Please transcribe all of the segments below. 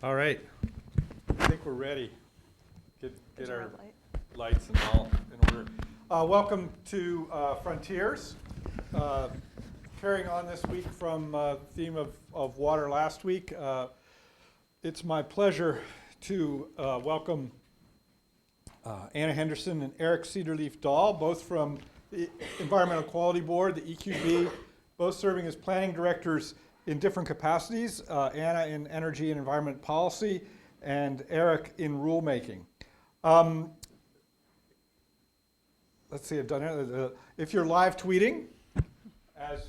All right, I think we're ready. Get our light. lights and all in order. Welcome to Frontiers. Carrying on this week from theme of water last week, it's my pleasure to welcome Anna Henderson and Erik Cedarleaf Dahl, both from the Environmental Quality Board, the EQB, both serving as planning directors in different capacities, Anna in energy and environment policy, and Erik in rulemaking. Let's see, I've done it. If you're live tweeting, as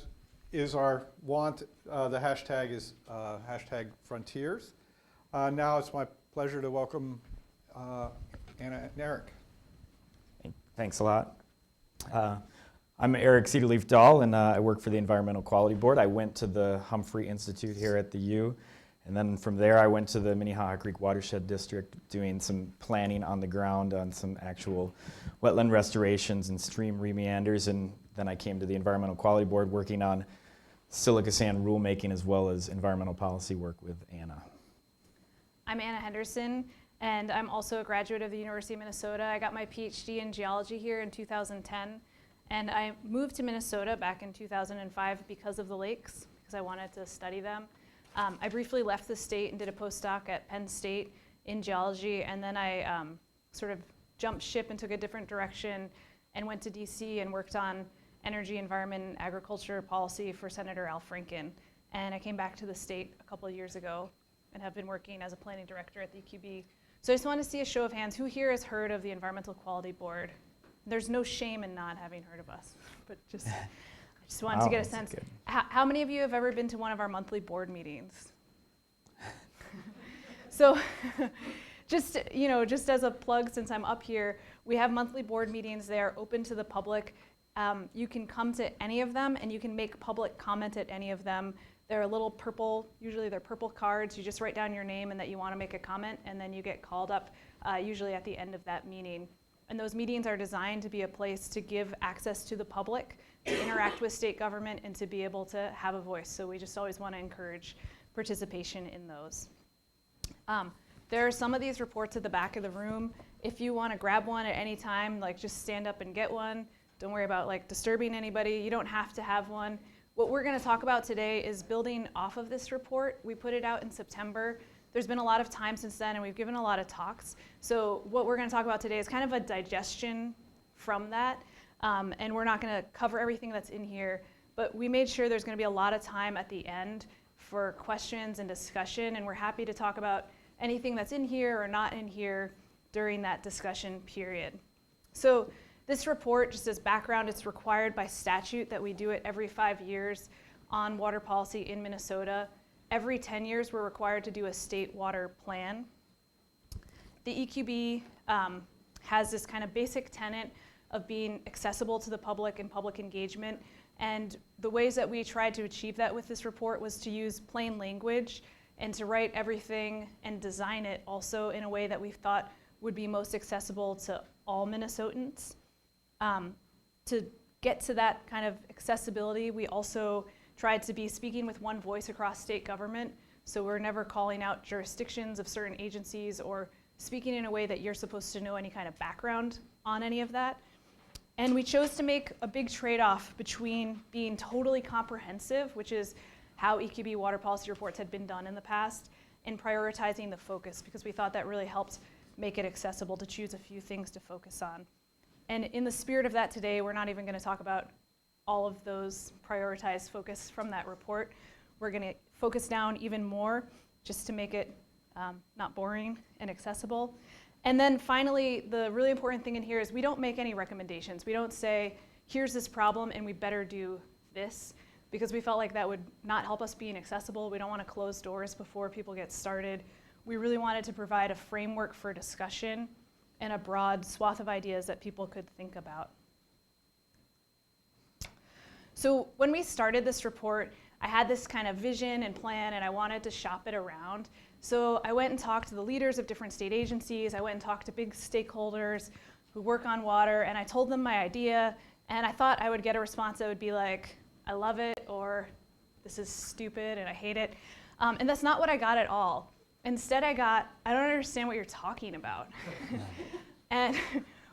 is our want, the hashtag is hashtag Frontiers. Now it's my pleasure to welcome Anna and Erik. Thanks a lot. I'm Erik Cedarleaf Dahl, and I work for the Environmental Quality Board. I went to the Humphrey Institute here at the U, and then from there I went to the Minnehaha Creek Watershed District doing some planning on the ground on some actual wetland restorations and stream remeanders, and then I came to the Environmental Quality Board working on silica sand rulemaking as well as environmental policy work with Anna. I'm Anna Henderson, and I'm also a graduate of the University of Minnesota. I got my PhD in geology here in 2010, and I moved to Minnesota back in 2005 because of the lakes, because I wanted to study them. I briefly left the state and did a postdoc at Penn State in geology, and then I sort of jumped ship and took a different direction and went to DC and worked on energy, environment, and agriculture policy for Senator Al Franken. And I came back to the state a couple of years ago and have been working as a planning director at the EQB. So I just want to see a show of hands. Who here has heard of the Environmental Quality Board? There's no shame in not having heard of us, but just I just wanted to get a sense. How many of you have ever been to one of our monthly board meetings? So just as a plug, since I'm up here, we have monthly board meetings. They are open to the public. You can come to any of them, and you can make public comment at any of them. They're a little purple, usually they're purple cards. You just write down your name and that you want to make a comment, and then you get called up, usually at the end of that meeting. And those meetings are designed to be a place to give access to the public, to interact with state government, and to be able to have a voice. So we just always want to encourage participation in those. There are some of these reports at the back of the room. If you want to grab one at any time, just stand up and get one. Don't worry about disturbing anybody. You don't have to have one. What we're going to talk about today is building off of this report. We put it out in September. There's been a lot of time since then, and we've given a lot of talks. So what we're going to talk about today is kind of a digestion from that. And we're not going to cover everything that's in here, but we made sure there's going to be a lot of time at the end for questions and discussion, and we're happy to talk about anything that's in here or not in here during that discussion period. So this report, just as background, it's required by statute that we do it every 5 years on water policy in Minnesota. Every 10 years, we're required to do a state water plan. The EQB has this kind of basic tenet of being accessible to the public and public engagement. And the ways that we tried to achieve that with this report was to use plain language and to write everything and design it also in a way that we thought would be most accessible to all Minnesotans. To get to that kind of accessibility, we also tried to be speaking with one voice across state government. So we're never calling out jurisdictions of certain agencies or speaking in a way that you're supposed to know any kind of background on any of that. And we chose to make a big trade-off between being totally comprehensive, which is how EQB water policy reports had been done in the past, and prioritizing the focus, because we thought that really helped make it accessible to choose a few things to focus on. And in the spirit of that today, we're not even going to talk about all of those prioritized focus from that report. We're going to focus down even more just to make it not boring and accessible. And then finally, the really important thing in here is we don't make any recommendations. We don't say, here's this problem and we better do this, because we felt like that would not help us being accessible. We don't want to close doors before people get started. We really wanted to provide a framework for discussion and a broad swath of ideas that people could think about. So when we started this report, I had this kind of vision and plan, and I wanted to shop it around. So I went and talked to the leaders of different state agencies. I went and talked to big stakeholders who work on water, and I told them my idea, and I thought I would get a response that would be like, I love it, or this is stupid and I hate it. And that's not what I got at all. Instead I got, I don't understand what you're talking about. And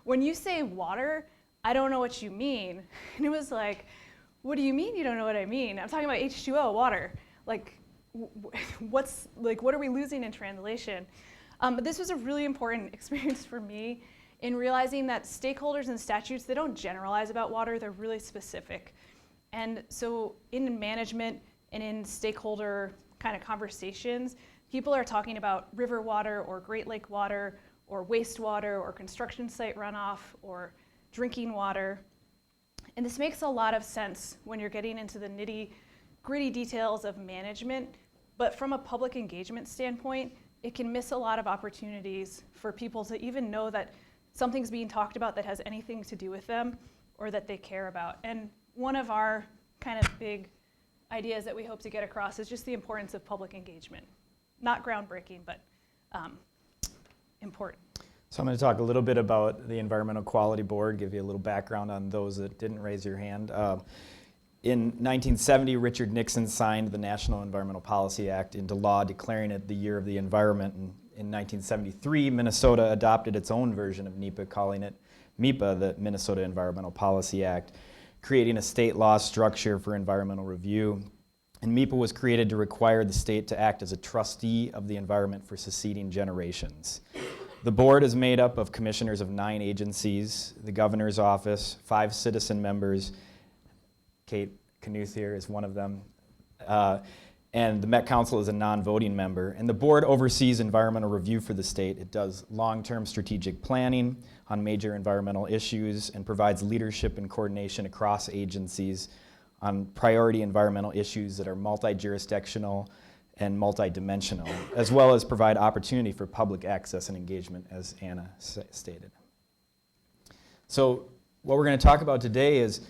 when you say water, I don't know what you mean. And it was like, what do you mean you don't know what I mean? I'm talking about H2O, water. Like, what are we losing in translation? But this was a really important experience for me in realizing that stakeholders and statutes, they don't generalize about water, they're really specific. And so in management and in stakeholder kind of conversations, people are talking about river water or Great Lake water or wastewater or construction site runoff or drinking water. And this makes a lot of sense when you're getting into the nitty-gritty details of management, but from a public engagement standpoint, it can miss a lot of opportunities for people to even know that something's being talked about that has anything to do with them or that they care about. And one of our kind of big ideas that we hope to get across is just the importance of public engagement. Not groundbreaking, but important. So I'm going to talk a little bit about the Environmental Quality Board, give you a little background on those that didn't raise your hand. In 1970, Richard Nixon signed the National Environmental Policy Act into law, declaring it the Year of the Environment. And in 1973, Minnesota adopted its own version of NEPA, calling it MEPA, the Minnesota Environmental Policy Act, creating a state law structure for environmental review. And MEPA was created to require the state to act as a trustee of the environment for succeeding generations. The board is made up of commissioners of 9 agencies, the governor's office, 5 citizen members. Kate Knuth here is one of them. And the Met Council is a non-voting member. And the board oversees environmental review for the state. It does long-term strategic planning on major environmental issues and provides leadership and coordination across agencies on priority environmental issues that are multi-jurisdictional and multi-dimensional, as well as provide opportunity for public access and engagement, as Anna stated. So what we're going to talk about today is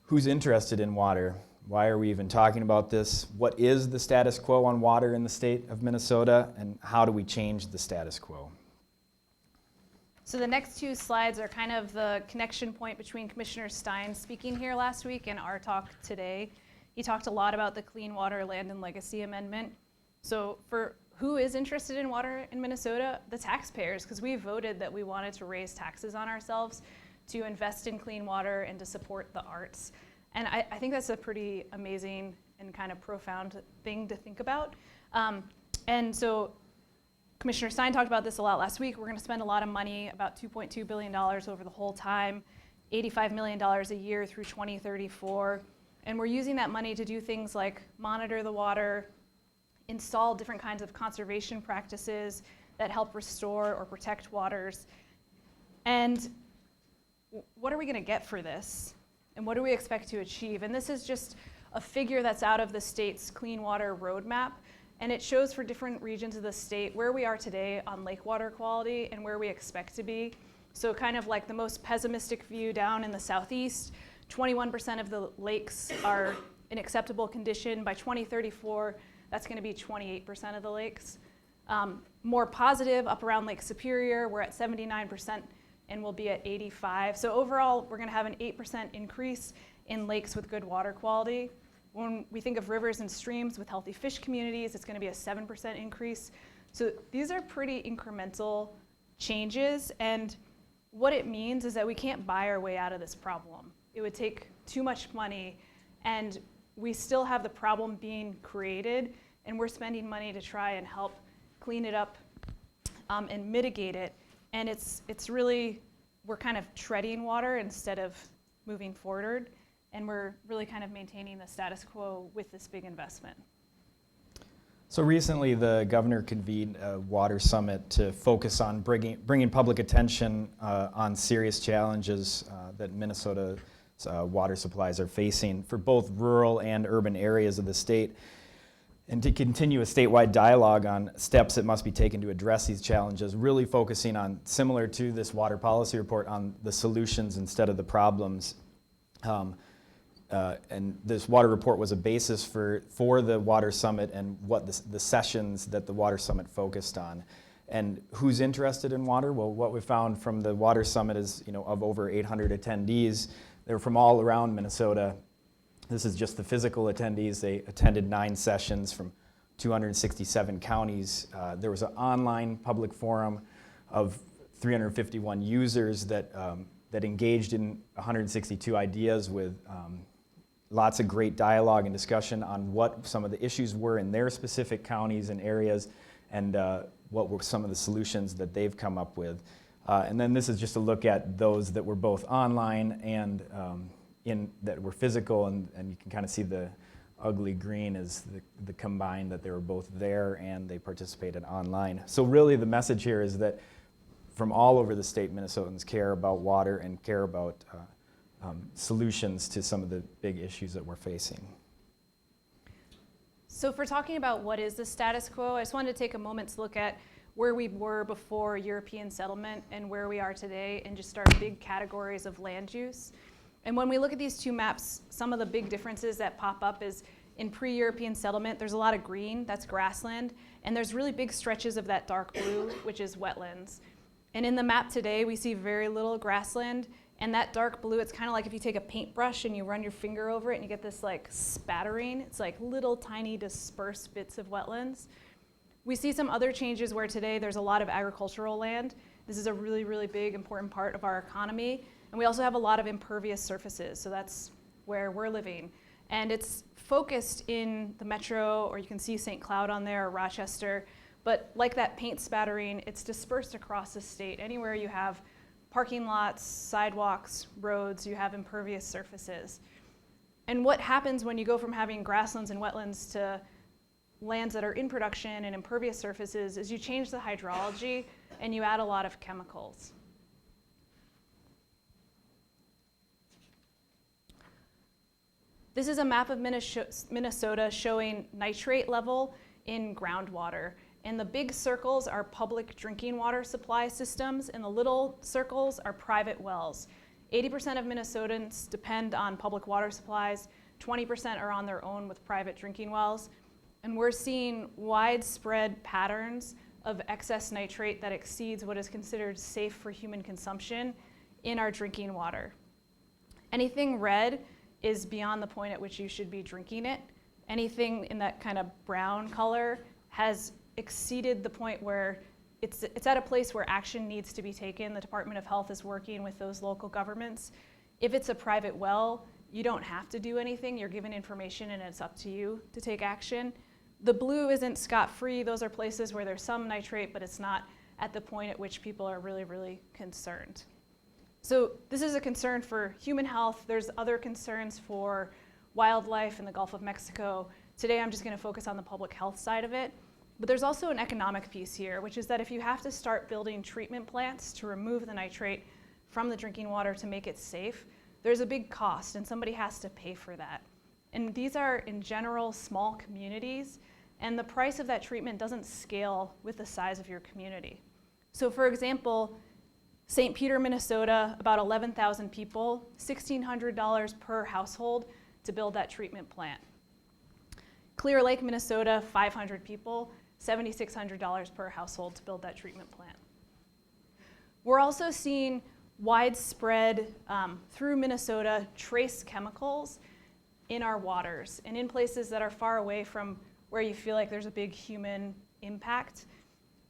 who's interested in water. Why are we even talking about this? What is the status quo on water in the state of Minnesota, and how do we change the status quo? So the next 2 slides are kind of the connection point between Commissioner Stein speaking here last week and our talk today. He talked a lot about the Clean Water Land and Legacy Amendment. So for who is interested in water in Minnesota? The taxpayers, because we voted that we wanted to raise taxes on ourselves to invest in clean water and to support the arts. And I think that's a pretty amazing and kind of profound thing to think about. And so Commissioner Stein talked about this a lot last week. We're going to spend a lot of money, about $2.2 billion over the whole time, $85 million a year through 2034. And we're using that money to do things like monitor the water, install different kinds of conservation practices that help restore or protect waters. And what are we going to get for this? And what do we expect to achieve? And this is just a figure that's out of the state's Clean Water Roadmap. And it shows for different regions of the state where we are today on lake water quality and where we expect to be. So kind of like the most pessimistic view down in the southeast, 21% of the lakes are in acceptable condition. By 2034, that's going to be 28% of the lakes. More positive, up around Lake Superior, we're at 79% and we'll be at 85. So overall, we're going to have an 8% increase in lakes with good water quality. When we think of rivers and streams with healthy fish communities, it's going to be a 7% increase. So these are pretty incremental changes, and what it means is that we can't buy our way out of this problem. It would take too much money, and we still have the problem being created, and we're spending money to try and help clean it up and mitigate it. And it's really, we're kind of treading water instead of moving forward. And we're really kind of maintaining the status quo with this big investment. So recently the governor convened a water summit to focus on bringing public attention on serious challenges that Minnesota's water supplies are facing for both rural and urban areas of the state, and to continue a statewide dialogue on steps that must be taken to address these challenges, really focusing on, similar to this water policy report, on the solutions instead of the problems. And this water report was a basis for the Water Summit and what the sessions that the Water Summit focused on. And who's interested in water? Well, what we found from the Water Summit is, of over 800 attendees, they were from all around Minnesota. This is just the physical attendees. They attended 9 sessions from 267 counties. There was an online public forum of 351 users that engaged in 162 ideas with lots of great dialogue and discussion on what some of the issues were in their specific counties and areas, and what were some of the solutions that they've come up with. And then this is just a look at those that were both online and that were physical, and you can kind of see the ugly green is the combined, that they were both there and they participated online. So really the message here is that from all over the state, Minnesotans care about water and care about solutions to some of the big issues that we're facing. So if we're talking about what is the status quo, I just wanted to take a moment to look at where we were before European settlement and where we are today, and just our big categories of land use. And when we look at these two maps, some of the big differences that pop up is in pre-European settlement, there's a lot of green, that's grassland, and there's really big stretches of that dark blue, which is wetlands. And in the map today, we see very little grassland, and that dark blue, it's kind of like if you take a paintbrush and you run your finger over it and you get this like spattering. It's like little tiny dispersed bits of wetlands. We see some other changes where today there's a lot of agricultural land. This is a really, really big, important part of our economy. And we also have a lot of impervious surfaces, so that's where we're living. And it's focused in the metro, or you can see St. Cloud on there, or Rochester. But like that paint spattering, it's dispersed across the state. Anywhere you have parking lots, sidewalks, roads, you have impervious surfaces. And what happens when you go from having grasslands and wetlands to lands that are in production and impervious surfaces is you change the hydrology and you add a lot of chemicals. This is a map of Minnesota showing nitrate level in groundwater. And the big circles are public drinking water supply systems, and the little circles are private wells. 80% of Minnesotans depend on public water supplies, 20% are on their own with private drinking wells. And we're seeing widespread patterns of excess nitrate that exceeds what is considered safe for human consumption in our drinking water. Anything red is beyond the point at which you should be drinking it. Anything in that kind of brown color has exceeded the point where it's at a place where action needs to be taken. The Department of Health is working with those local governments. If it's a private well, you don't have to do anything. You're given information and it's up to you to take action. The blue isn't scot-free. Those are places where there's some nitrate, but it's not at the point at which people are really, really concerned. So this is a concern for human health. There's other concerns for wildlife in the Gulf of Mexico. Today I'm just going to focus on the public health side of it. But there's also an economic piece here, which is that if you have to start building treatment plants to remove the nitrate from the drinking water to make it safe, there's a big cost, and somebody has to pay for that. And these are, in general, small communities, and the price of that treatment doesn't scale with the size of your community. So for example, St. Peter, Minnesota, about 11,000 people, $1,600 per household to build that treatment plant. Clear Lake, Minnesota, 500 people, $7,600 per household to build that treatment plant. We're also seeing widespread, through Minnesota, trace chemicals in our waters and in places that are far away from where you feel like there's a big human impact.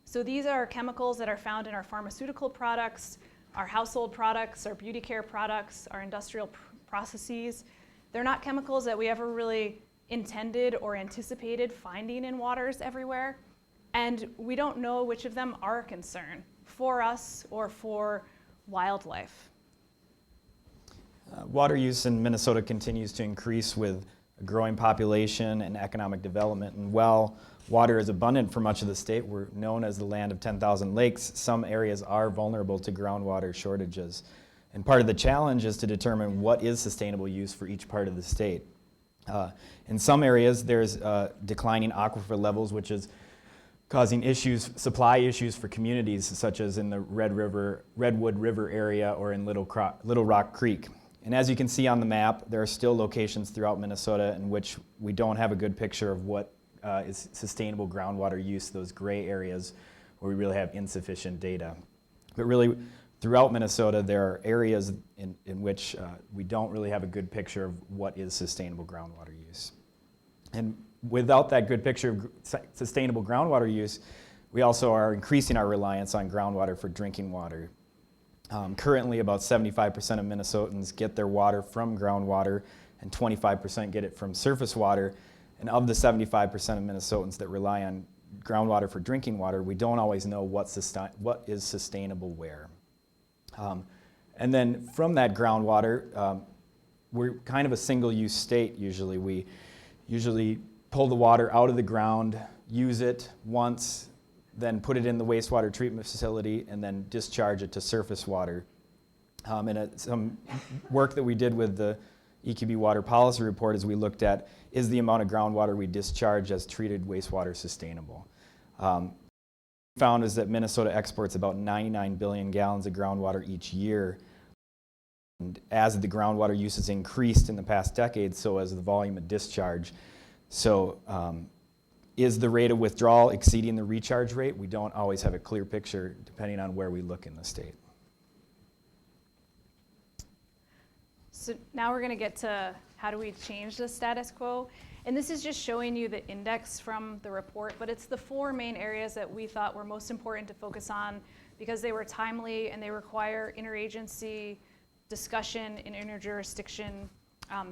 So these are chemicals that are found in our pharmaceutical products, our household products, our beauty care products, our industrial processes. They're not chemicals that we ever really intended or anticipated finding in waters everywhere. And we don't know which of them are a concern for us or for wildlife. Water use in Minnesota continues to increase with a growing population and economic development. And while water is abundant for much of the state, we're known as the land of 10,000 lakes, some areas are vulnerable to groundwater shortages. And part of the challenge is to determine what is sustainable use for each part of the state. In some areas, there's declining aquifer levels, which is causing issues, supply issues for communities, such as in the Redwood River area or in Little Rock Creek. And as you can see on the map, there are still locations throughout Minnesota in which we don't have a good picture of what is sustainable groundwater use, those gray areas where we really have insufficient data. But really, throughout Minnesota, there are areas in which we don't really have a good picture of what is sustainable groundwater use. And without that good picture of sustainable groundwater use, we also are increasing our reliance on groundwater for drinking water. Currently, about 75% of Minnesotans get their water from groundwater, and 25% get it from surface water. And of the 75% of Minnesotans that rely on groundwater for drinking water, we don't always know what is sustainable where. And then from that groundwater, we're kind of a single-use state usually. We usually pull the water out of the ground, use it once, then put it in the wastewater treatment facility, and then discharge it to surface water. Some work that we did with the EQB Water Policy Report is we looked at, is the amount of groundwater we discharge as treated wastewater sustainable? Found is that Minnesota exports about 99 billion gallons of groundwater each year. And as the groundwater use has increased in the past decade, so has the volume of discharge. So is the rate of withdrawal exceeding the recharge rate? We don't always have a clear picture depending on where we look in the state. So now we're going to get to how do we change the status quo. And this is just showing you the index from the report, but it's the 4 main areas that we thought were most important to focus on because they were timely and they require interagency discussion and interjurisdiction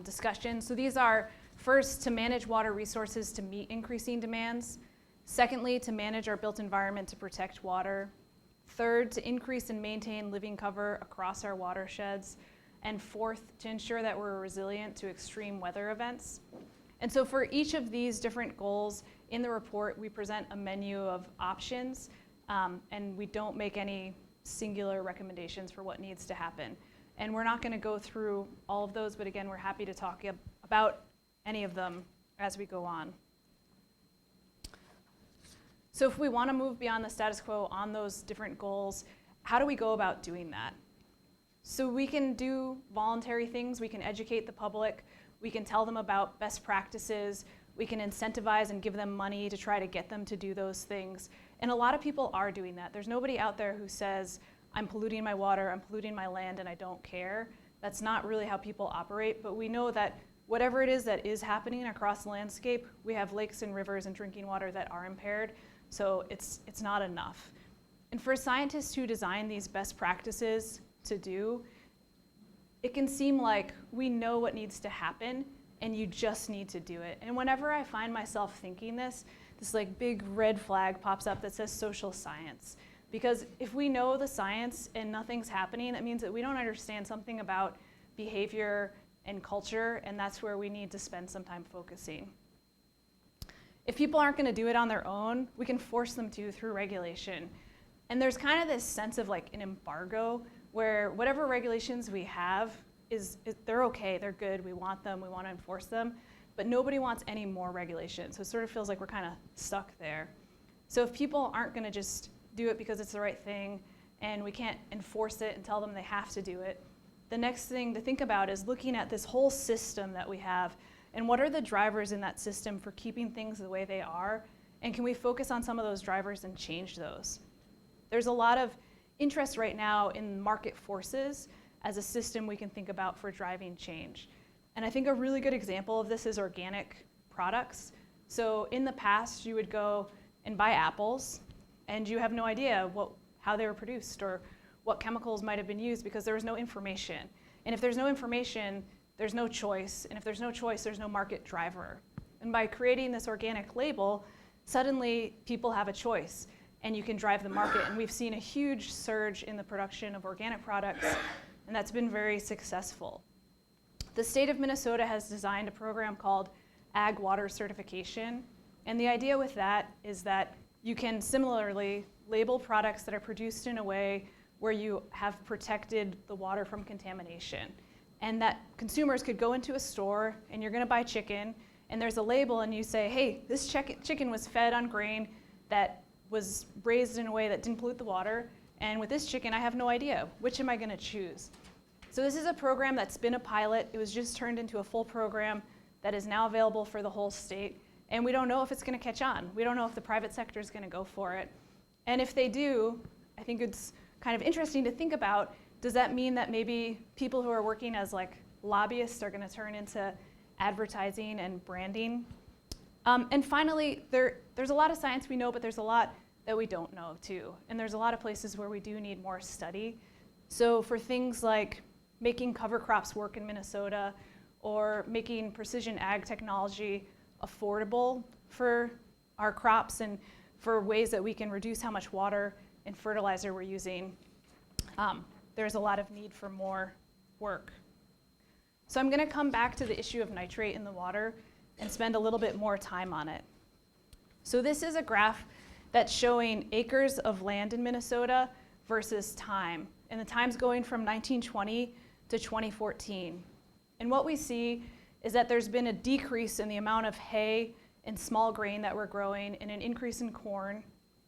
discussion. So these are, first, to manage water resources to meet increasing demands. Secondly, to manage our built environment to protect water. Third, to increase and maintain living cover across our watersheds. And fourth, to ensure that we're resilient to extreme weather events. And so for each of these different goals in the report, we present a menu of options, and we don't make any singular recommendations for what needs to happen. And we're not going to go through all of those, but again, we're happy to talk about any of them as we go on. So if we want to move beyond the status quo on those different goals, how do we go about doing that? So we can do voluntary things. We can educate the public. We can tell them about best practices. We can incentivize and give them money to try to get them to do those things. And a lot of people are doing that. There's nobody out there who says, I'm polluting my water, I'm polluting my land, and I don't care. That's not really how people operate, but we know that whatever it is that is happening across the landscape, we have lakes and rivers and drinking water that are impaired, so it's not enough. And for scientists who design these best practices to do, it can seem like we know what needs to happen and you just need to do it. And whenever I find myself thinking this like big red flag pops up that says social science. Because if we know the science and nothing's happening, that means that we don't understand something about behavior and culture, and that's where we need to spend some time focusing. If people aren't going to do it on their own, we can force them to through regulation. And there's kind of this sense of like an embargo where whatever regulations we have, they're okay, they're good, we want them, we want to enforce them, but nobody wants any more regulation. So it sort of feels like we're kind of stuck there. So if people aren't going to just do it because it's the right thing, and we can't enforce it and tell them they have to do it, the next thing to think about is looking at this whole system that we have, and what are the drivers in that system for keeping things the way they are, and can we focus on some of those drivers and change those? There's a lot of interest right now in market forces as a system we can think about for driving change. And I think a really good example of this is organic products. So in the past, you would go and buy apples, and you have no idea how they were produced or what chemicals might have been used because there was no information. And if there's no information, there's no choice. And if there's no choice, there's no market driver. And by creating this organic label, suddenly people have a choice and you can drive the market. And we've seen a huge surge in the production of organic products, and that's been very successful. The state of Minnesota has designed a program called Ag Water Certification. And the idea with that is that you can similarly label products that are produced in a way where you have protected the water from contamination. And that consumers could go into a store and you're gonna buy chicken, and there's a label and you say, hey, this chicken was fed on grain that was raised in a way that didn't pollute the water, and with this chicken I have no idea. Which am I gonna choose? So this is a program that's been a pilot. It was just turned into a full program that is now available for the whole state. And we don't know if it's going to catch on. We don't know if the private sector is going to go for it. And if they do, I think it's kind of interesting to think about, does that mean that maybe people who are working as like lobbyists are going to turn into advertising and branding? And finally, there's a lot of science we know, but there's a lot that we don't know too. And there's a lot of places where we do need more study. So for things like making cover crops work in Minnesota, or making precision ag technology affordable for our crops and for ways that we can reduce how much water and fertilizer we're using, there's a lot of need for more work. So I'm gonna come back to the issue of nitrate in the water and spend a little bit more time on it. So this is a graph that's showing acres of land in Minnesota versus time. And the time's going from 1920 to 2014. And what we see is that there's been a decrease in the amount of hay and small grain that we're growing and an increase in corn.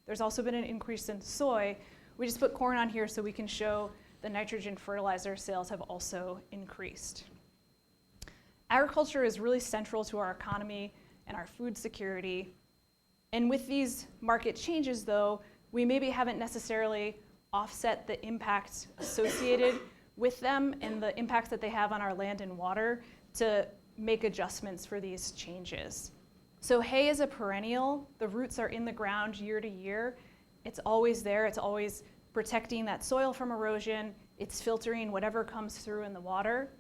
There's also been an increase in soy. We just put corn on here so we can show the nitrogen fertilizer sales have also increased. Agriculture is really central to our economy and our food security. And with these market changes, though, we maybe haven't necessarily offset the impacts associated with them and the impacts that they have on our land and water to make adjustments for these changes. So hay is a perennial. The roots are in the ground year to year. It's always there. It's always protecting that soil from erosion. It's filtering whatever comes through in the water.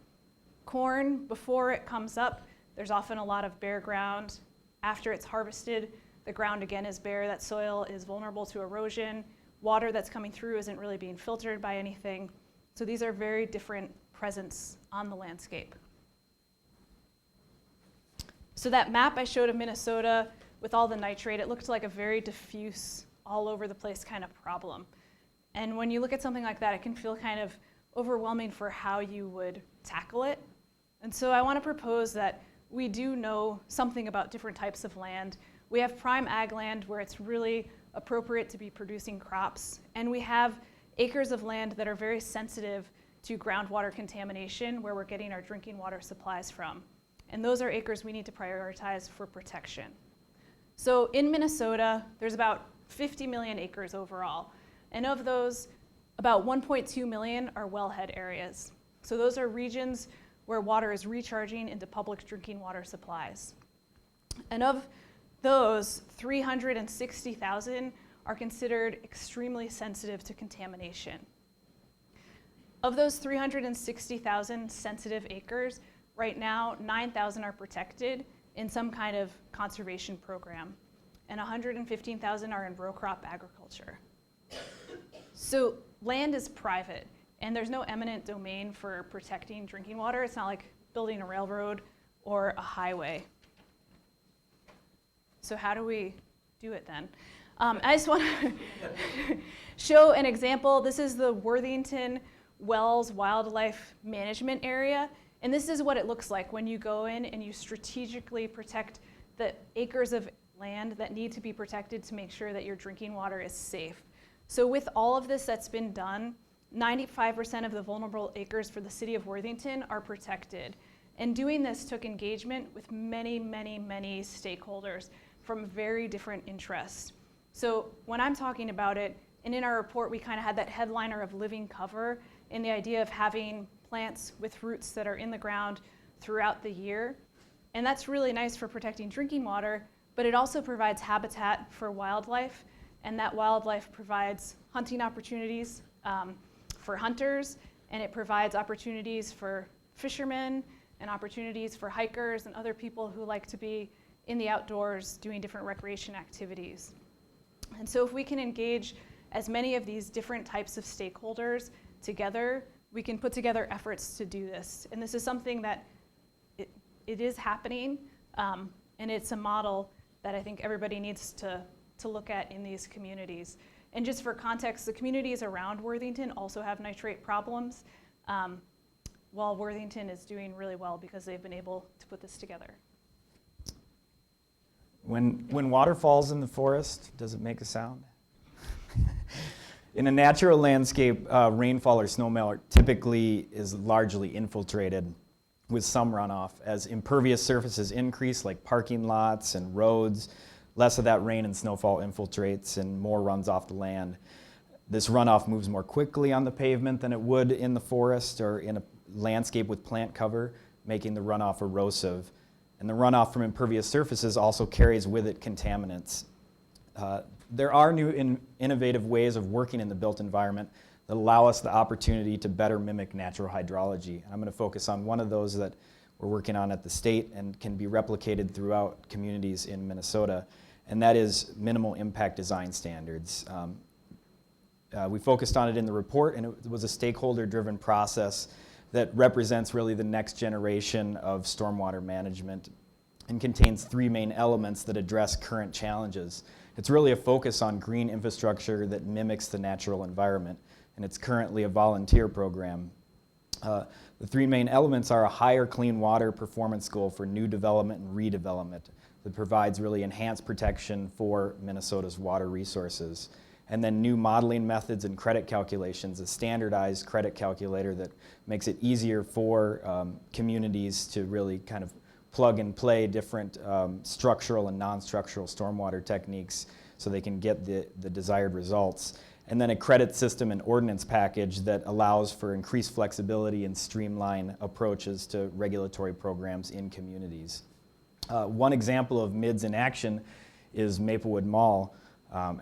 Corn, before it comes up, there's often a lot of bare ground. After it's harvested, the ground again is bare. That soil is vulnerable to erosion. Water that's coming through isn't really being filtered by anything. So these are very different presence on the landscape. So that map I showed of Minnesota with all the nitrate, it looked like a very diffuse, all over the place kind of problem. And when you look at something like that, it can feel kind of overwhelming for how you would tackle it. And so I want to propose that we do know something about different types of land. We have prime ag land where it's really appropriate to be producing crops. And we have acres of land that are very sensitive to groundwater contamination, where we're getting our drinking water supplies from. And those are acres we need to prioritize for protection. So in Minnesota, there's about 50 million acres overall. And of those, about 1.2 million are wellhead areas. So those are regions where water is recharging into public drinking water supplies. And of those, 360,000 are considered extremely sensitive to contamination. Of those 360,000 sensitive acres, right now 9,000 are protected in some kind of conservation program, and 115,000 are in row crop agriculture. So land is private, and there's no eminent domain for protecting drinking water. It's not like building a railroad or a highway. So how do we do it then? I just want to show an example. This is the Worthington Wells Wildlife Management Area. And this is what it looks like when you go in and you strategically protect the acres of land that need to be protected to make sure that your drinking water is safe. So with all of this that's been done, 95% of the vulnerable acres for the city of Worthington are protected. And doing this took engagement with many, many, many stakeholders from very different interests. So when I'm talking about it, and in our report we kind of had that headliner of living cover and the idea of having plants with roots that are in the ground throughout the year. And that's really nice for protecting drinking water, but it also provides habitat for wildlife, and that wildlife provides hunting opportunities for hunters, and it provides opportunities for fishermen and opportunities for hikers and other people who like to be in the outdoors doing different recreation activities. And so if we can engage as many of these different types of stakeholders together, we can put together efforts to do this. And this is something that it is happening, and it's a model that I think everybody needs to look at in these communities. And just for context, the communities around Worthington also have nitrate problems, while Worthington is doing really well because they've been able to put this together. When water falls in the forest, does it make a sound? In a natural landscape, rainfall or snowmelt typically is largely infiltrated with some runoff. As impervious surfaces increase, like parking lots and roads, less of that rain and snowfall infiltrates and more runs off the land. This runoff moves more quickly on the pavement than it would in the forest or in a landscape with plant cover, making the runoff erosive. And the runoff from impervious surfaces also carries with it contaminants. There are new innovative ways of working in the built environment that allow us the opportunity to better mimic natural hydrology. I'm going to focus on one of those that we're working on at the state and can be replicated throughout communities in Minnesota, and that is minimal impact design standards. We focused on it in the report, and it was a stakeholder-driven process that represents really the next generation of stormwater management and contains 3 main elements that address current challenges. It's really a focus on green infrastructure that mimics the natural environment, and it's currently a volunteer program. The 3 main elements are a higher clean water performance goal for new development and redevelopment that provides really enhanced protection for Minnesota's water resources. And then new modeling methods and credit calculations, a standardized credit calculator that makes it easier for communities to really kind of plug and play different structural and non-structural stormwater techniques so they can get the desired results. And then a credit system and ordinance package that allows for increased flexibility and streamline approaches to regulatory programs in communities. One example of MIDS in action is Maplewood Mall.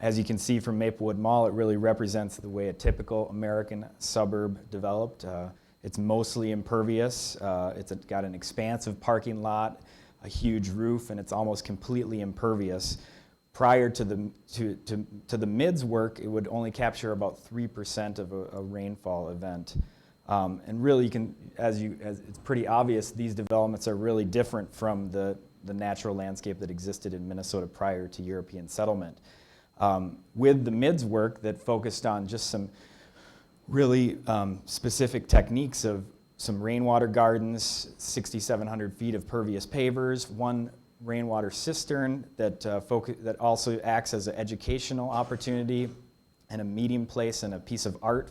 As you can see from Maplewood Mall, it really represents the way a typical American suburb developed. It's mostly impervious. It's got an expansive parking lot, a huge roof, and it's almost completely impervious. Prior to the MIDS work, it would only capture about 3% of a rainfall event. And really, as it's pretty obvious, these developments are really different from the natural landscape that existed in Minnesota prior to European settlement. With the MIDS work that focused on just some really specific techniques of some rainwater gardens, 6,700 feet of pervious pavers, 1 rainwater cistern that also acts as an educational opportunity and a meeting place and a piece of art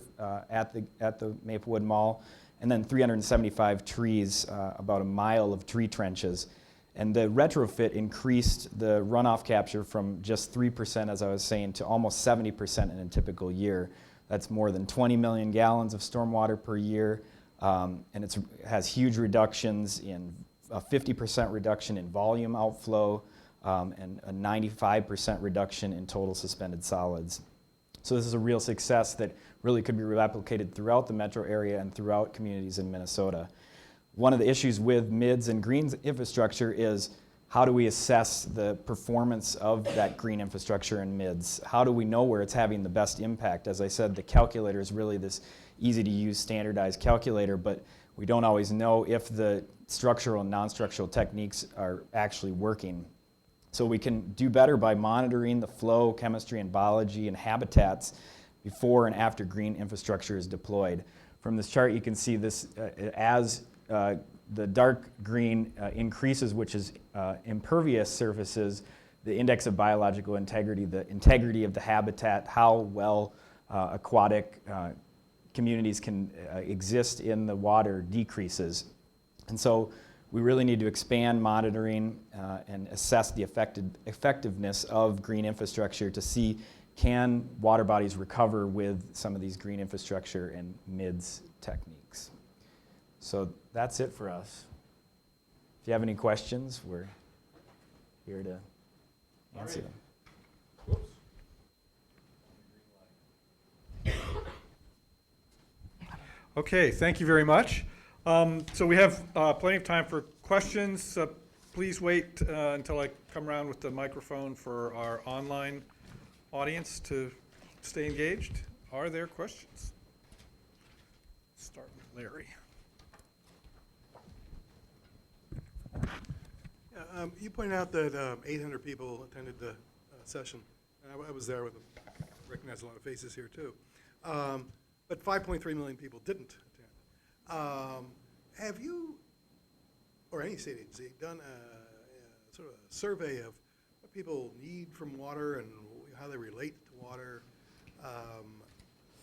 at the Maplewood Mall, and then 375 trees, about a mile of tree trenches. And the retrofit increased the runoff capture from just 3%, as I was saying, to almost 70% in a typical year. That's more than 20 million gallons of stormwater per year, and it has huge reductions in a 50% reduction in volume outflow and a 95% reduction in total suspended solids. So this is a real success that really could be replicated throughout the metro area and throughout communities in Minnesota. One of the issues with MIDS and green infrastructure is how do we assess the performance of that green infrastructure in MIDS? How do we know where it's having the best impact? As I said, the calculator is really this easy-to-use standardized calculator, but we don't always know if the structural and non-structural techniques are actually working. So we can do better by monitoring the flow, chemistry, and biology and habitats before and after green infrastructure is deployed. From this chart, you can see this as the dark green increases, which is impervious surfaces, the index of biological integrity, the integrity of the habitat, how well aquatic communities can exist in the water decreases. And so we really need to expand monitoring and assess the effectiveness of green infrastructure to see can water bodies recover with some of these green infrastructure and MIDS techniques. So that's it for us. If you have any questions, we're here to answer them. Okay, thank you very much. So we have plenty of time for questions. Please wait until I come around with the microphone for our online audience to stay engaged. Are there questions? Start with Larry. Yeah, you pointed out that 800 people attended the session. I was there with them. I recognize a lot of faces here too. But 5.3 million people didn't attend. Have you, or any state agency, done a sort of a survey of what people need from water and how they relate to water?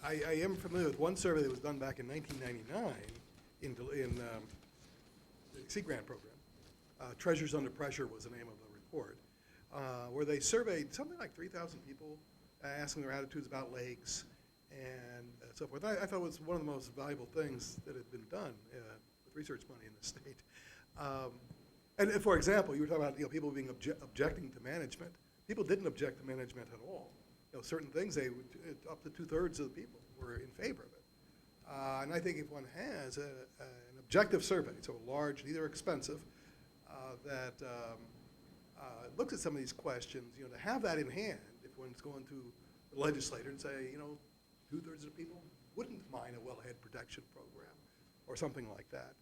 I am familiar with one survey that was done back in 1999 in the Sea Grant program. Treasures Under Pressure was the name of the report, where they surveyed something like 3,000 people, asking their attitudes about lakes and so forth. I thought it was one of the most valuable things that had been done with research money in the state. And for example, you were talking about people being objecting to management. People didn't object to management at all. Certain things, up to 2/3 of the people were in favor of it. And I think if one has an objective survey, so large, neither expensive, that looks at some of these questions, to have that in hand, if one's going to the legislator and say, 2/3 of the people wouldn't mind a wellhead protection program or something like that,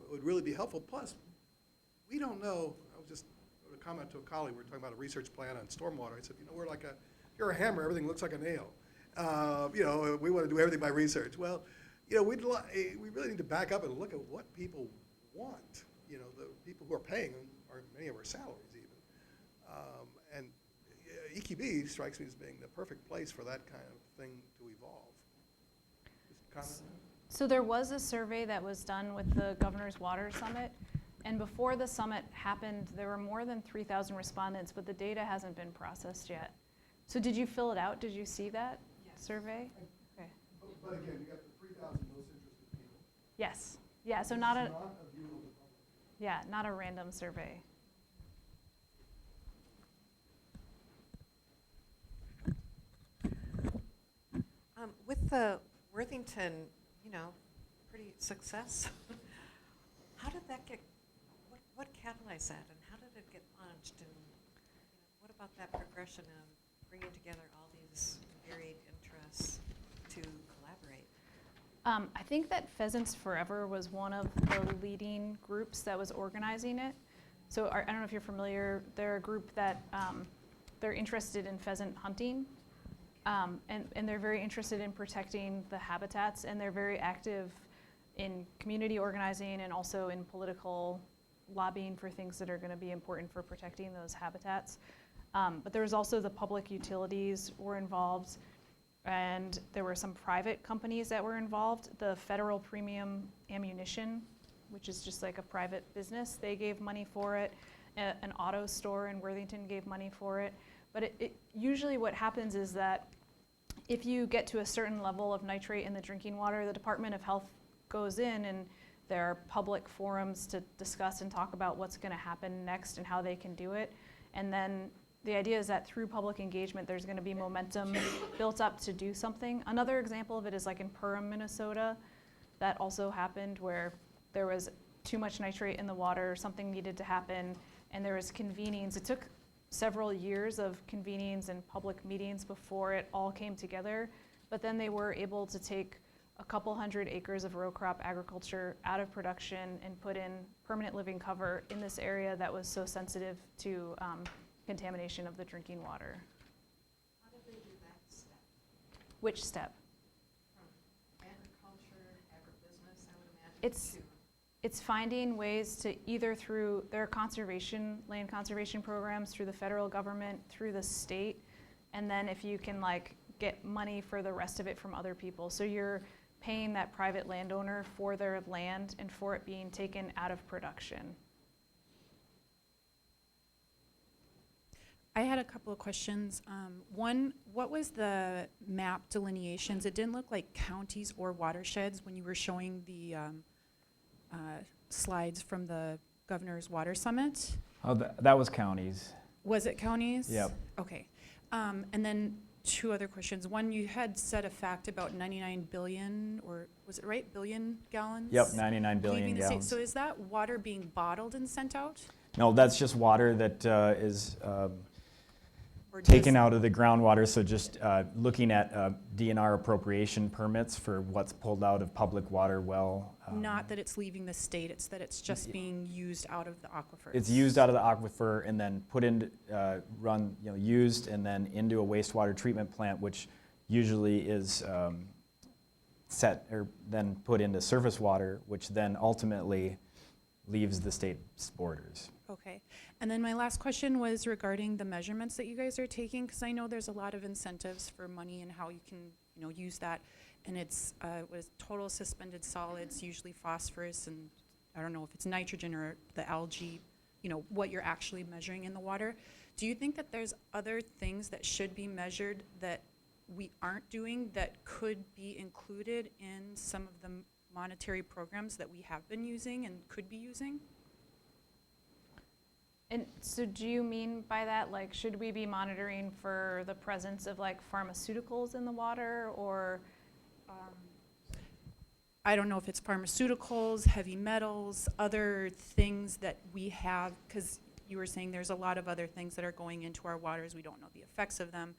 would really be helpful. Plus, we don't know. I was just a comment to a colleague. We were talking about a research plan on stormwater. I said, we're like you're a hammer. Everything looks like a nail. We want to do everything by research. Well, we really need to back up and look at what people want. The people who are paying are many of our salaries even. And EQB strikes me as being the perfect place for that kind of thing to evolve. Just comment. So there was a survey that was done with the Governor's Water Summit, and before the summit happened, there were more than 3,000 respondents, but the data hasn't been processed yet. So did you fill it out? Did you see that survey? Okay. But again, you got the 3,000 most interested people. Yes. Yeah. So not a view of the public. yeah, not a random survey. With the Worthington, pretty success, how did that get, what catalyzed that, and how did it get launched, and what about that progression of bringing together all these varied interests to collaborate? I think that Pheasants Forever was one of the leading groups that was organizing it. So I don't know if you're familiar, they're a group that they're interested in pheasant hunting. And they're very interested in protecting the habitats, and they're very active in community organizing and also in political lobbying for things that are going to be important for protecting those habitats. But there was also the public utilities were involved, and there were some private companies that were involved. The Federal Premium Ammunition, which is just like a private business, they gave money for it. An auto store in Worthington gave money for it. But usually what happens is that if you get to a certain level of nitrate in the drinking water, the Department of Health goes in, and there are public forums to discuss and talk about what's going to happen next and how they can do it. And then the idea is that through public engagement, there's going to be momentum built up to do something. Another example of it is like in Perham, Minnesota. That also happened where there was too much nitrate in the water, something needed to happen, and there was convenings. It took several years of convenings and public meetings before it all came together, but then they were able to take a couple hundred acres of row crop agriculture out of production and put in permanent living cover in this area that was so sensitive to contamination of the drinking water. How did they do that step? Which step? From agriculture, agribusiness, I would imagine, It's finding ways to either through their land conservation programs, through the federal government, through the state, and then if you can get money for the rest of it from other people. So you're paying that private landowner for their land and for it being taken out of production. I had a couple of questions. One, what was the map delineations? It didn't look like counties or watersheds when you were showing the slides from the Governor's Water Summit. Oh, that was counties. Was it counties? Yep. Okay. And then two other questions. One, you had said a fact about 99 billion, or was it right, billion gallons? Yep, 99 billion leaving the state. gallons. So is that water being bottled and sent out? No, that's just water that is Or taken does- out of the groundwater. So just looking at DNR appropriation permits for what's pulled out of public water well. Not that it's leaving the state, it's that it's just being used out of the aquifer. It's used out of the aquifer and then put into, used and then into a wastewater treatment plant, which usually is set or then put into surface water, which then ultimately leaves the state's borders. Okay. And then my last question was regarding the measurements that you guys are taking, because I know there's a lot of incentives for money and how you can, use that. And it's with total suspended solids, usually phosphorus, and I don't know if it's nitrogen or the algae, what you're actually measuring in the water. Do you think that there's other things that should be measured that we aren't doing that could be included in some of the monetary programs that we have been using and could be using? And so do you mean by that, like, should we be monitoring for the presence of like pharmaceuticals in the water, or? I don't know if it's pharmaceuticals, heavy metals, other things that we have, because you were saying there's a lot of other things that are going into our waters. We don't know the effects of them.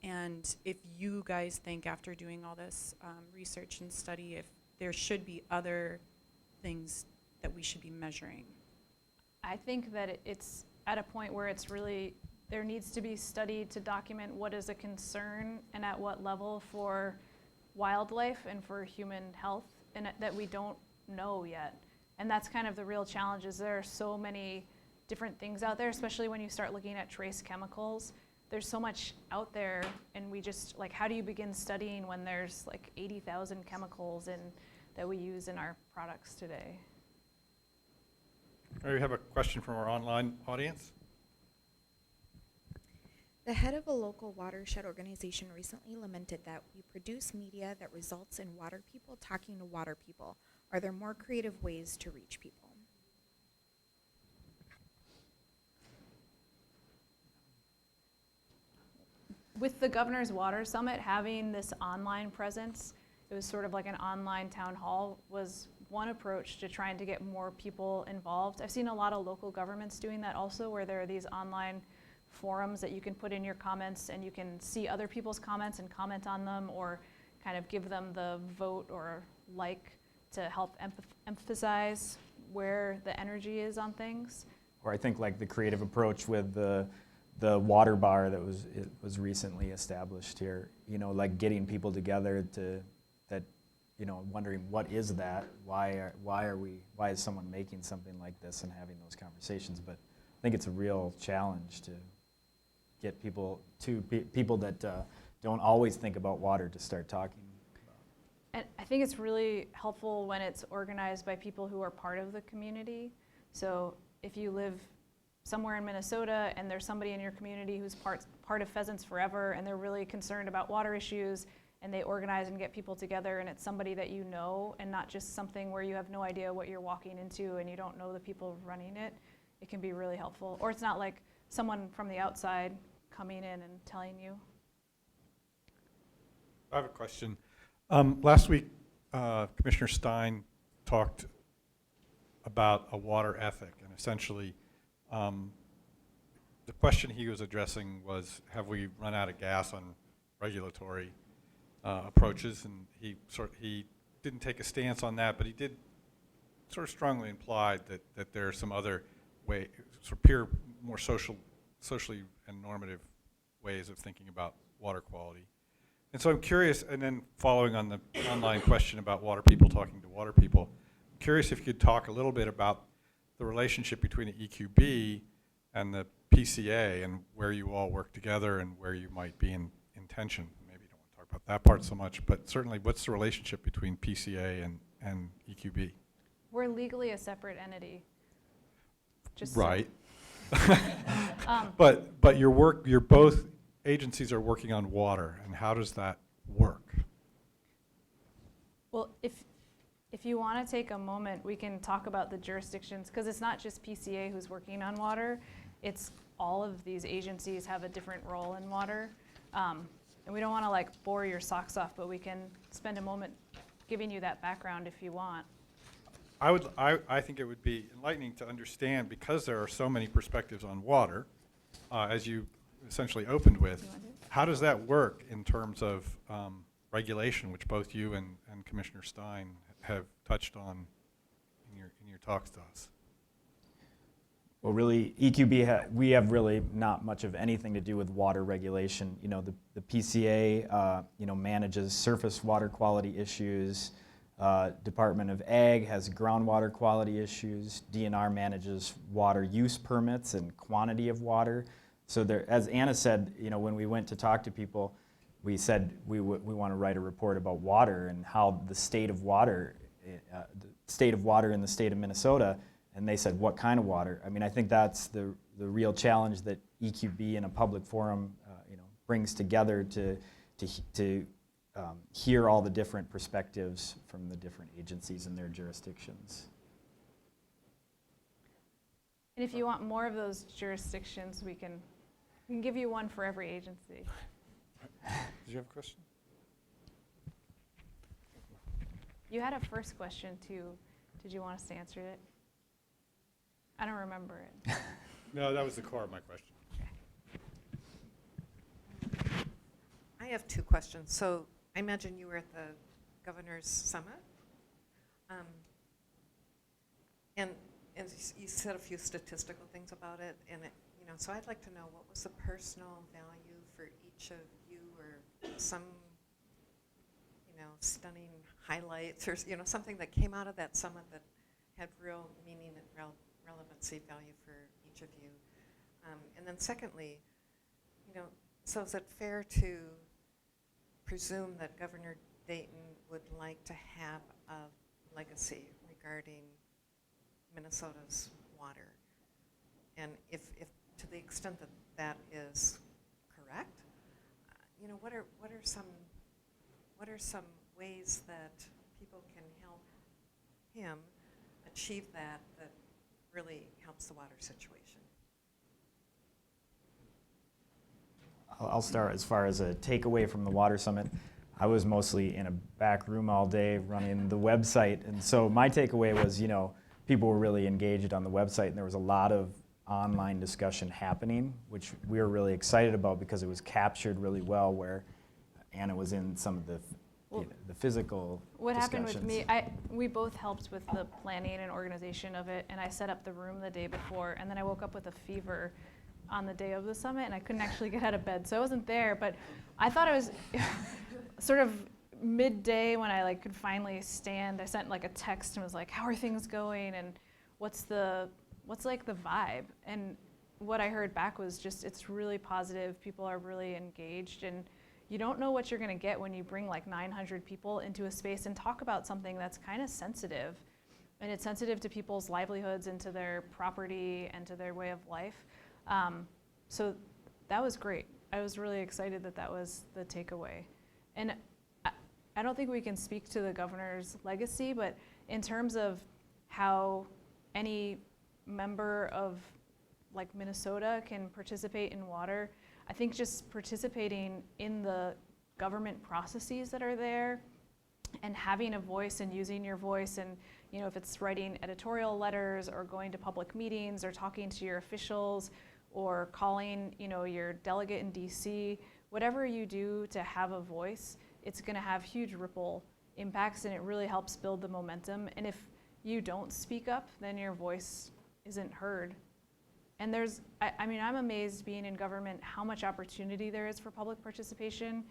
And if you guys think, after doing all this research and study, if there should be other things that we should be measuring. I think that it's at a point where it's really, there needs to be study to document what is a concern and at what level for wildlife and for human health, and that we don't know yet. And that's kind of the real challenge, is there are so many different things out there, especially when you start looking at trace chemicals. There's so much out there, and we just, like, how do you begin studying when there's like 80,000 chemicals that we use in our products today? We have a question from our online audience. The head of a local watershed organization recently lamented that we produce media that results in water people talking to water people. Are there more creative ways to reach people? With the Governor's Water Summit, having this online presence, it was sort of like an online town hall, was one approach to trying to get more people involved. I've seen a lot of local governments doing that also, where there are these online forums that you can put in your comments, and you can see other people's comments and comment on them, or kind of give them the vote or like to help emphasize where the energy is on things. Or I think like the creative approach with the water bar that was recently established here, you know, like getting people together that, you know, wondering what is that, why is someone making something like this, and having those conversations. But I think it's a real challenge to get people that don't always think about water to start talking. And I think it's really helpful when it's organized by people who are part of the community. So if you live somewhere in Minnesota and there's somebody in your community who's part of Pheasants Forever, and they're really concerned about water issues, and they organize and get people together, and it's somebody that you know, and not just something where you have no idea what you're walking into and you don't know the people running it, it can be really helpful. Or it's not like someone from the outside coming in and telling you. I have a question. Last week, Commissioner Stein talked about a water ethic, and essentially the question he was addressing was, have we run out of gas on regulatory approaches? And he didn't take a stance on that, but he did sort of strongly implied that there are some other way, sort of more socially and normative ways of thinking about water quality. And so I'm curious, and then following on the online question about water people talking to water people, I'm curious if you could talk a little bit about the relationship between the EQB and the PCA, and where you all work together and where you might be in tension. Maybe you don't want to talk about that part so much, but certainly what's the relationship between PCA and EQB? We're legally a separate entity. Just right. But your both agencies are working on water, and how does that work? Well, if you want to take a moment, we can talk about the jurisdictions, because it's not just PCA who's working on water. It's all of these agencies have a different role in water. And we don't want to like bore your socks off, but we can spend a moment giving you that background if you want. I think it would be enlightening to understand, because there are so many perspectives on water, as you essentially opened with, how does that work in terms of regulation, which both you and Commissioner Stein have touched on in your talks to us? Well, really, EQB, we have really not much of anything to do with water regulation. You know, the PCA, you know, manages surface water quality issues. Department of Ag has groundwater quality issues. DNR manages water use permits and quantity of water. So there, as Anna said, you know, when we went to talk to people, we said we want to write a report about water and how the state of water in the state of Minnesota. And they said, what kind of water? I mean, I think that's the real challenge that EQB in a public forum, you know, brings together to hear all the different perspectives from the different agencies and their jurisdictions. And if you want more of those jurisdictions, we can give you one for every agency. Did you have a question? You had a first question too. Did you want us to answer it? I don't remember it. No, that was the core of my question. I have two questions. So I imagine you were at the Governor's Summit. And you said a few statistical things about it. And so I'd like to know, what was the personal value for each of you, or some, stunning highlights, or, something that came out of that summit that had real meaning and relevancy value for each of you. And then secondly, so is it fair to presume that Governor Dayton would like to have a legacy regarding Minnesota's water? And if to the extent that that is correct, what are some ways that people can help him achieve that really helps the water situation? I'll start as far as a takeaway from the Water Summit. I was mostly in a back room all day running the website, and so my takeaway was, people were really engaged on the website, and there was a lot of online discussion happening, which we were really excited about because it was captured really well, where Anna was in some of the physical What happened with discussions. me, we both helped with the planning and organization of it, and I set up the room the day before, and then I woke up with a fever on the day of the summit, and I couldn't actually get out of bed, so I wasn't there, but I thought it was sort of midday when I could finally stand. I sent a text and was like, how are things going, and what's the vibe? And what I heard back was just, it's really positive, people are really engaged, and you don't know what you're gonna get when you bring 900 people into a space and talk about something that's kind of sensitive. And it's sensitive to people's livelihoods and to their property and to their way of life. So that was great. I was really excited that was the takeaway. And I don't think we can speak to the governor's legacy, but in terms of how any member of Minnesota can participate in water, I think just participating in the government processes that are there and having a voice and using your voice, and if it's writing editorial letters or going to public meetings or talking to your officials or calling your delegate in DC, whatever you do to have a voice, it's going to have huge ripple impacts, and it really helps build the momentum. And if you don't speak up, then your voice isn't heard. And I'm amazed being in government how much opportunity there is for public participation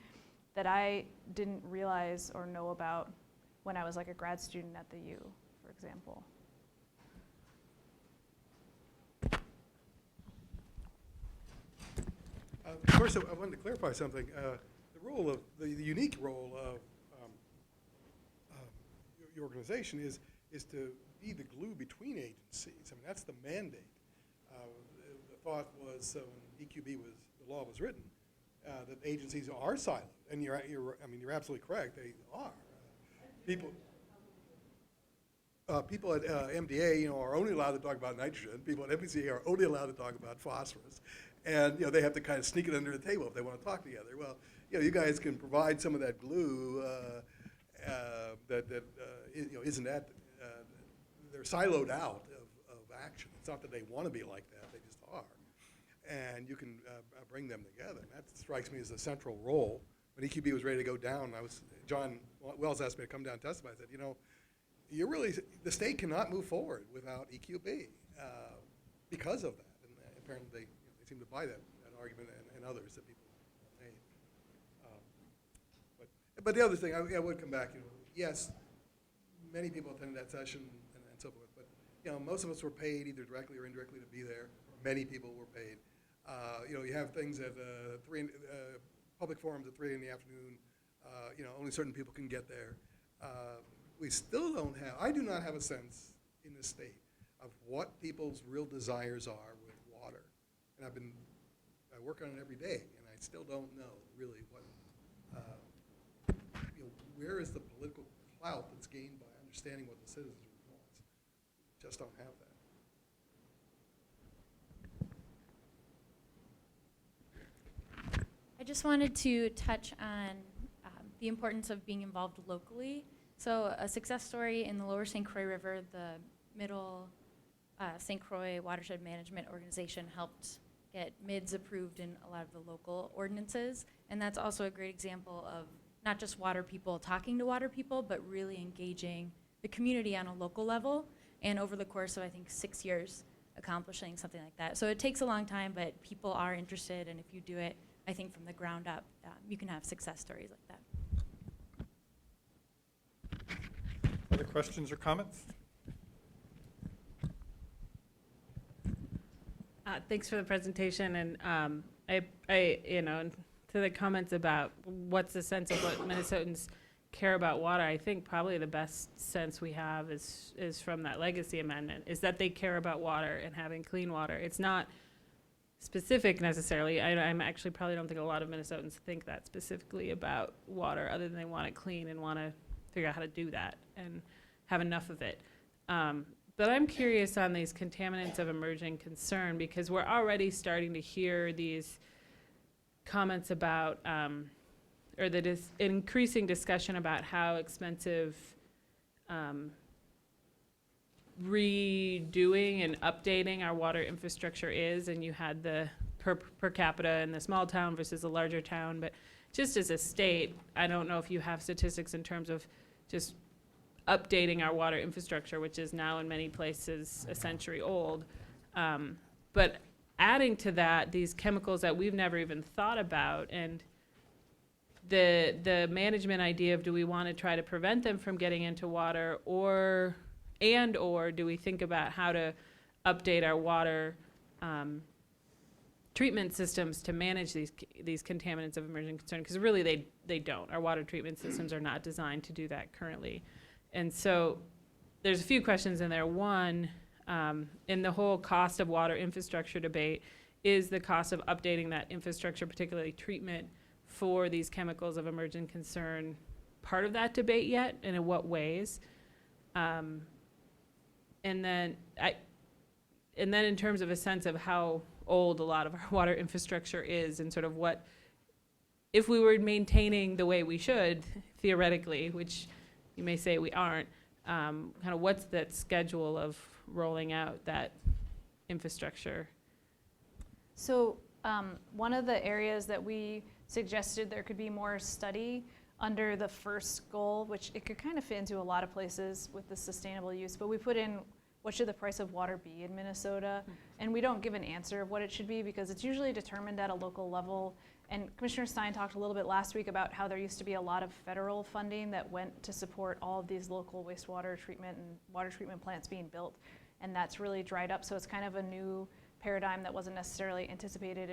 that I didn't realize or know about when I was a grad student at the U, for example. Of course, I wanted to clarify something. The unique role of your organization is to be the glue between agencies. That's the mandate. The thought was when the law was written, that agencies are siloed, and you're absolutely correct. They are. People at MDA, are only allowed to talk about nitrogen. People at MPC are only allowed to talk about phosphorus, and they have to kind of sneak it under the table if they want to talk together. Well, you guys can provide some of that glue that isn't that they're siloed out of action. It's not that they want to be like that; they just are, and you can bring them together. And that strikes me as a central role. When EQB was ready to go down, John Wells asked me to come down and testify. I said, the state cannot move forward without EQB because of that. And apparently they seem to buy that argument and others that people made. But the other thing, I would come back, yes, many people attended that session and so forth, but most of us were paid either directly or indirectly to be there. Many people were paid. You have things at public forums at 3 in the afternoon. Only certain people can get there. We still don't have, I do not have a sense in this state of what people's real desires are with water. And I work on it every day, and I still don't know really what, where is the political clout that's gained by understanding what the citizens want. Just don't have that. I just wanted to touch on the importance of being involved locally. So a success story in the Lower St. Croix River, the Middle St. Croix Watershed Management Organization helped get MIDs approved in a lot of the local ordinances. And that's also a great example of not just water people talking to water people, but really engaging the community on a local level. And over the course of, I think, 6 years, accomplishing something like that. So it takes a long time, but people are interested. And if you do it, I think from the ground up, you can have success stories like that. Other questions or comments? Thanks for the presentation, and to the comments about what's the sense of what Minnesotans care about water, I think probably the best sense we have is from that legacy amendment, is that they care about water and having clean water. It's not specific necessarily. I'm actually probably don't think a lot of Minnesotans think that specifically about water, other than they want it clean and want to figure out how to do that and have enough of it. But I'm curious on these contaminants of emerging concern, because we're already starting to hear these comments about, or that is increasing discussion about how expensive redoing and updating our water infrastructure is. And you had the per capita in the small town versus a larger town. But just as a state, I don't know if you have statistics in terms of just updating our water infrastructure, which is now in many places a century old. But adding to that, these chemicals that we've never even thought about, and the management idea of, do we want to try to prevent them from getting into water, or do we think about how to update our water treatment systems to manage these contaminants of emerging concern? Because really they don't. Our water treatment systems are not designed to do that currently. And so there's a few questions in there. One, in the whole cost of water infrastructure debate, is the cost of updating that infrastructure, particularly treatment for these chemicals of emerging concern, part of that debate yet, and in what ways? And then in terms of a sense of how old a lot of our water infrastructure is, and sort of what, if we were maintaining the way we should, theoretically, which you may say we aren't, kind of what's that schedule of rolling out that infrastructure? So one of the areas that we suggested there could be more study under the first goal, which it could kind of fit into a lot of places with the sustainable use, but we put in, what should the price of water be in Minnesota? And we don't give an answer of what it should be, because it's usually determined at a local level. And Commissioner Stein talked a little bit last week about how there used to be a lot of federal funding that went to support all of these local wastewater treatment and water treatment plants being built. And that's really dried up. So it's kind of a new paradigm that wasn't necessarily anticipated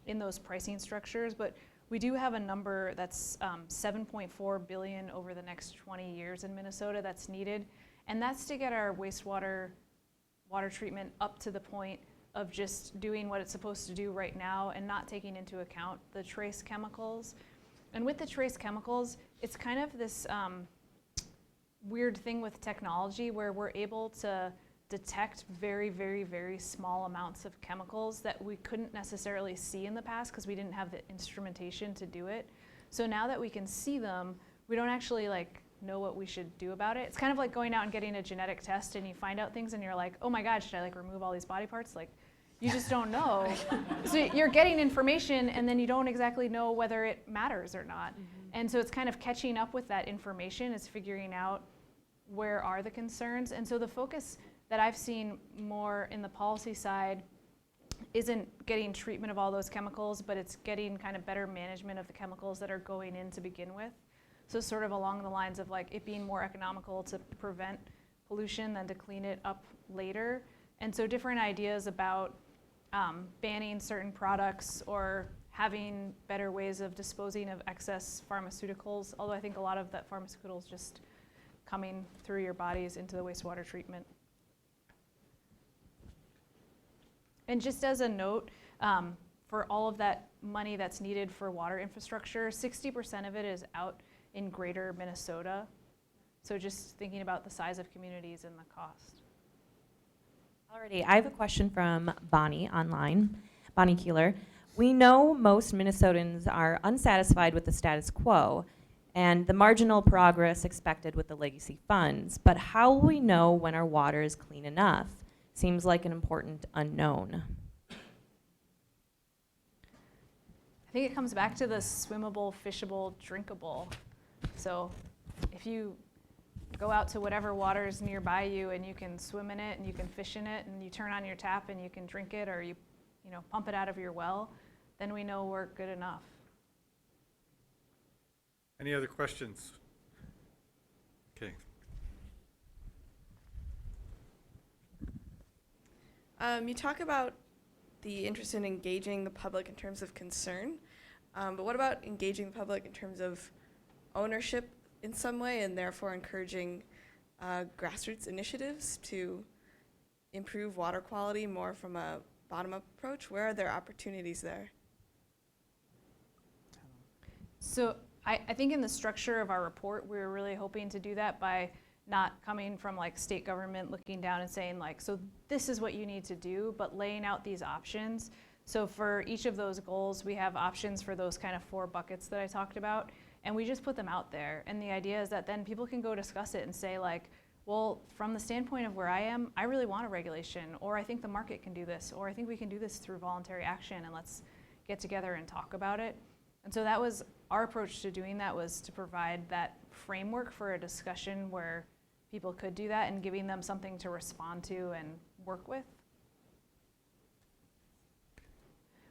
in those pricing structures. But we do have a number that's $7.4 billion over the next 20 years in Minnesota that's needed. And that's to get our water treatment up to the point of just doing what it's supposed to do right now and not taking into account the trace chemicals. And with the trace chemicals, it's kind of this weird thing with technology where we're able to detect very, very, very small amounts of chemicals that we couldn't necessarily see in the past because we didn't have the instrumentation to do it. So now that we can see them, we don't actually know what we should do about it. It's kind of like going out and getting a genetic test and you find out things and you're like, oh my God, should I remove all these body parts? You just don't know. So you're getting information and then you don't exactly know whether it matters or not. And so it's kind of catching up with that information, is figuring out where are the concerns. And so the focus that I've seen more in the policy side isn't getting treatment of all those chemicals, but it's getting kind of better management of the chemicals that are going in to begin with. So sort of along the lines of it being more economical to prevent pollution than to clean it up later. And so different ideas about banning certain products or having better ways of disposing of excess pharmaceuticals, although I think a lot of that pharmaceuticals just coming through your bodies into the wastewater treatment. And just as a note, for all of that money that's needed for water infrastructure, 60% of it is out in greater Minnesota. So just thinking about the size of communities and the cost. Alrighty, I have a question from Bonnie online, Bonnie Keeler. We know most Minnesotans are unsatisfied with the status quo and the marginal progress expected with the legacy funds, but how will we know when our water is clean enough? Seems like an important unknown. I think it comes back to the swimmable, fishable, drinkable. So if you go out to whatever water is nearby you and you can swim in it and you can fish in it and you turn on your tap and you can drink it, or you pump it out of your well, then we know we're good enough. Any other questions? Okay. You talk about the interest in engaging the public in terms of concern, but what about engaging the public in terms of ownership in some way, and therefore encouraging grassroots initiatives to improve water quality more from a bottom-up approach? Where are there opportunities there? So I think in the structure of our report, we were really hoping to do that by not coming from like state government looking down and saying like, so this is what you need to do, but laying out these options. So for each of those goals, we have options for those kind of 4 buckets that I talked about, and we just put them out there. And the idea is that then people can go discuss it and say like, well, from the standpoint of where I am, I really want a regulation, or I think the market can do this, or I think we can do this through voluntary action, and let's get together and talk about it. And so that was our approach to doing that, was to provide that framework for a discussion where people could do that and giving them something to respond to and work with.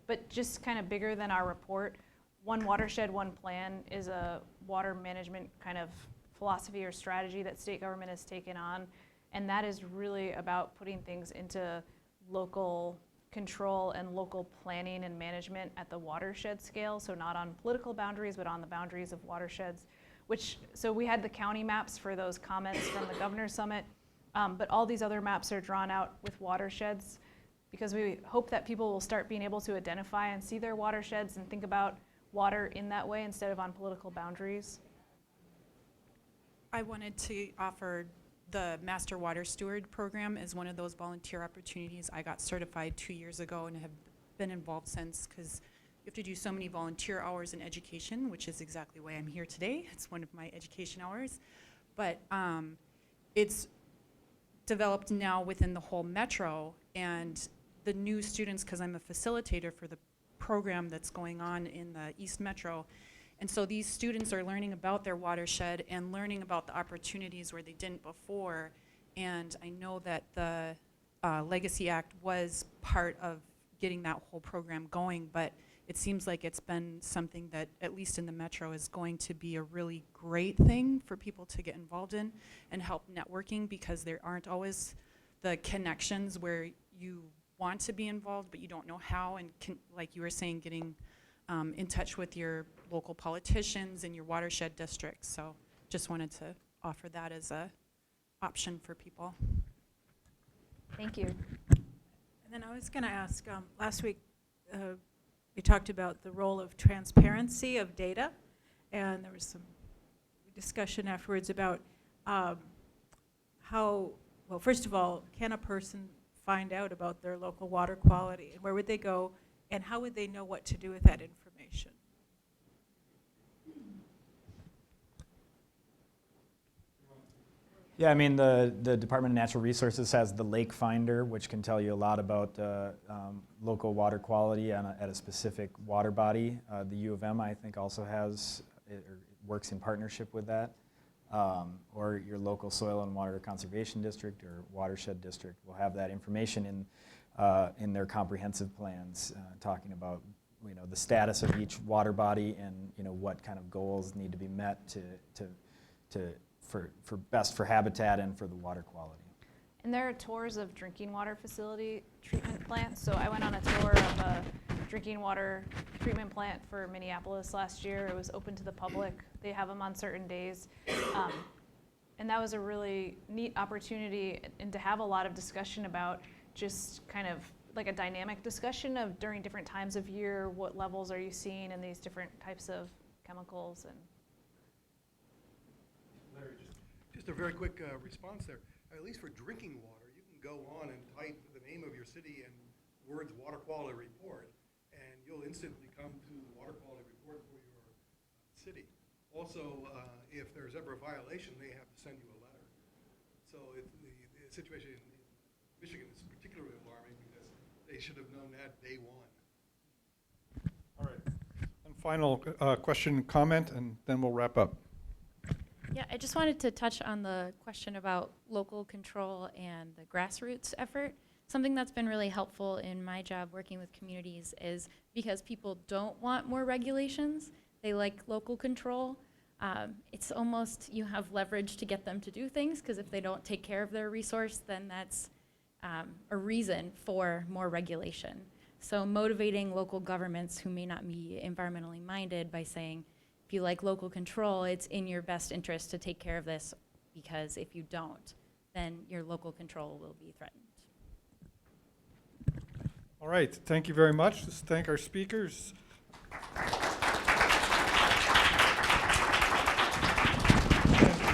But just kind of bigger than our report, One Watershed, One Plan is a water management kind of philosophy or strategy that state government has taken on. And that is really about putting things into local control and local planning and management at the watershed scale. So not on political boundaries, but on the boundaries of watersheds. So we had the county maps for those comments from the Governor's Summit, but all these other maps are drawn out with watersheds, because we hope that people will start being able to identify and see their watersheds and think about water in that way instead of on political boundaries. I wanted to offer the Master Water Steward program as one of those volunteer opportunities. I got certified 2 years ago and have been involved since, because you have to do so many volunteer hours in education, which is exactly why I'm here today. It's one of my education hours. But it's developed now within the whole metro, and the new students, because I'm a facilitator for the program that's going on in the East Metro, and so these students are learning about their watershed and learning about the opportunities where they didn't before. And I know that the Legacy Act was part of getting that whole program going, but it seems like it's been something that, at least in the metro, is going to be a really great thing for people to get involved in and help networking, because there aren't always the connections where you want to be involved but you don't know how, and like you were saying, getting in touch with your local politicians in your watershed districts. So just wanted to offer that as a option for people. Thank you. And then I was going to ask, last week we talked about the role of transparency of data, and there was some discussion afterwards about how, well, first of all, can a person find out about their local water quality, and where would they go, and how would they know what to do with that information? Yeah, I mean, the Department of Natural Resources has the Lake Finder, which can tell you a lot about local water quality at a specific water body. The U of M, I think, also has, or works in partnership with that. Or your local soil and water conservation district or watershed district will have that information in their comprehensive plans, talking about the status of each water body and what kind of goals need to be met for best for habitat and for the water quality. And there are tours of drinking water facility treatment plants. So I went on a tour of a drinking water treatment plant for Minneapolis last year. It was open to the public. They have them on certain days. And that was a really neat opportunity, and to have a lot of discussion about just kind of like a dynamic discussion of during different times of year, what levels are you seeing in these different types of chemicals. And Larry, just a very quick response there. At least for drinking water, you can go on and type the name of your city and words water quality report, and you'll instantly come to the water quality report for your city. Also, if there's ever a violation, they have to send you a letter. So the situation in Michigan is particularly alarming because they should have known that day one. All right. And final question, comment, and then we'll wrap up. Yeah, I just wanted to touch on the question about local control and the grassroots effort. Something that's been really helpful in my job working with communities is because people don't want more regulations, they like local control. It's almost, you have leverage to get them to do things, because if they don't take care of their resource, then that's a reason for more regulation. So motivating local governments who may not be environmentally minded by saying, if you like local control, it's in your best interest to take care of this, because if you don't, then your local control will be threatened. All right, thank you very much. Let's thank our speakers.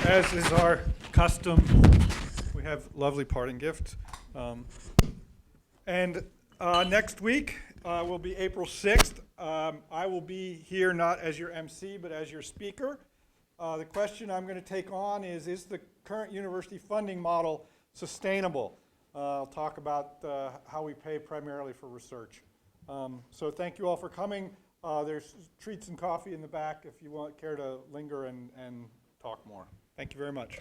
As is our custom, we have lovely parting gifts. Next week will be April 6th. I will be here not as your MC, but as your speaker. The question I'm going to take on is the current university funding model sustainable? I'll talk about how we pay primarily for research. So thank you all for coming. There's treats and coffee in the back if you care to linger and talk more. Thank you very much.